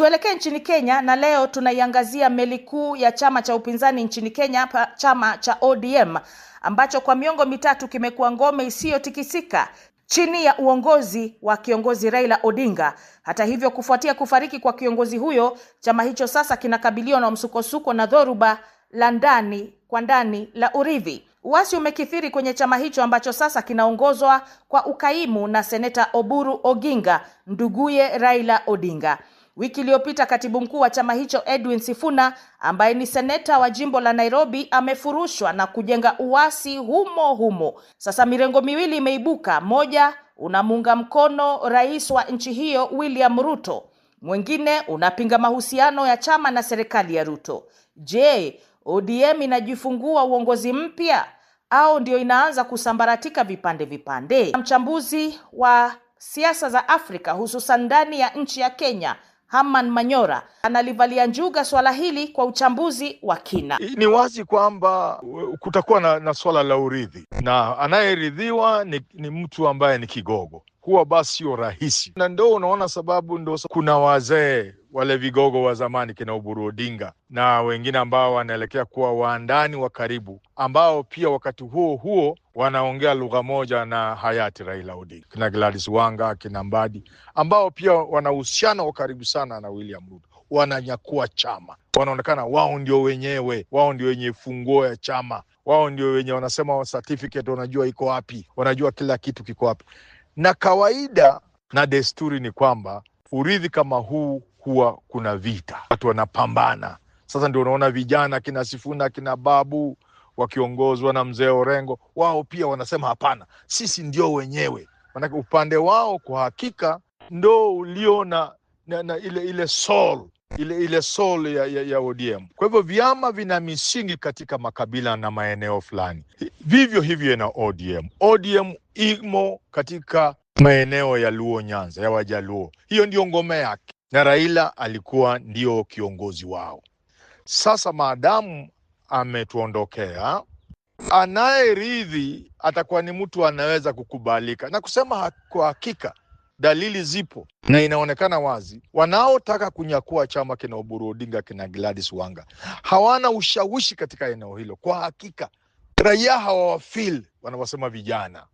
Tuelekee nchini Kenya na leo tunaiangazia meli kuu ya chama cha upinzani nchini Kenya, chama cha ODM, ambacho kwa miongo mitatu kimekuwa ngome isiyotikisika chini ya uongozi wa kiongozi Raila Odinga. Hata hivyo, kufuatia kufariki kwa kiongozi huyo, chama hicho sasa kinakabiliwa na msukosuko na dhoruba la ndani kwa ndani la urithi. Uasi umekithiri kwenye chama hicho ambacho sasa kinaongozwa kwa ukaimu na seneta Oburu Oginga, nduguye Raila Odinga. Wiki iliyopita katibu mkuu wa chama hicho Edwin Sifuna, ambaye ni seneta wa jimbo la Nairobi, amefurushwa na kujenga uasi humo. Sasa mirengo miwili imeibuka. Moja unamuunga mkono rais wa nchi hiyo William Ruto, mwingine unapinga mahusiano ya chama na serikali ya Ruto. Je, ODM inajifungua uongozi mpya au ndio inaanza kusambaratika vipande? Mchambuzi wa siasa za Afrika hususan ndani ya nchi ya Kenya, Haman Manyora, analivalia njuga swala hili kwa uchambuzi wa kina. Ni wazi kwamba kutakuwa na swala la urithi, na anayeridhiwa ni mtu ambaye ni kigogo. Huwa basi sio rahisi, na ndio unaona sababu ndio kuna wazee wale vigogo wa zamani kina Oburu Odinga na wengine ambao wanaelekea kuwa waandani wa karibu, ambao pia wakati huo wanaongea lugha moja na hayati Raila Odinga, kina Gladys Wanga, kina Mbadi, ambao pia wanahusiana wa karibu sana na William Ruto. Wananyakua chama, wanaonekana wao ndio wenyewe, wao ndio wenye funguo ya chama, wao ndio wenye wanasema certificate, wanajua iko wapi, wanajua kila kitu kiko wapi. Na kawaida na desturi ni kwamba urithi kama huu huwa kuna vita, watu wanapambana. Sasa ndio unaona vijana kina Sifuna, kina Babu wakiongozwa na mzee Orengo, wao pia wanasema hapana, sisi ndio wenyewe. Maana upande wao kwa hakika ndio ulio na ile soul, ile soul ya ODM. Kwa hivyo vyama vina misingi katika makabila na maeneo fulani. Vivyo hivyo na ODM imo katika maeneo ya Luo Nyanza, ya Wajaluo. Hiyo ndio ngome yake, na Raila alikuwa ndio kiongozi wao. Sasa maadamu ametuondokea, anayerithi atakuwa ni mtu anaweza kukubalika. Na kusema kwa hakika dalili zipo na inaonekana wazi, wanaotaka kunyakua chama kina Oburu Odinga, kina Gladys Wanga hawana ushawishi katika eneo hilo. Kwa hakika raia hawafeel wanawasema vijana.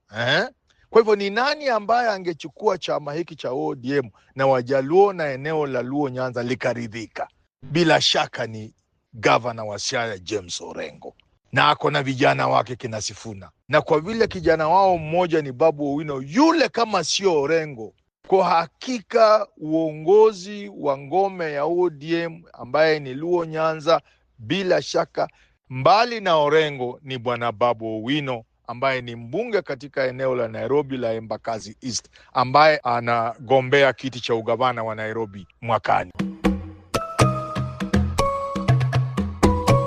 Kwa hivyo ni nani ambaye angechukua chama hiki cha ODM na Wajaluo na eneo la Luo Nyanza likaridhika? Bila shaka ni gavana wa Siaya James Orengo, na ako na vijana wake kina Sifuna, na kwa vile kijana wao mmoja ni Babu Owino, yule kama sio Orengo, kwa hakika uongozi wa ngome ya ODM ambaye ni Luo Nyanza, bila shaka mbali na Orengo ni bwana Babu Owino, ambaye ni mbunge katika eneo la Nairobi la Embakasi East, ambaye anagombea kiti cha ugavana wa Nairobi mwakani.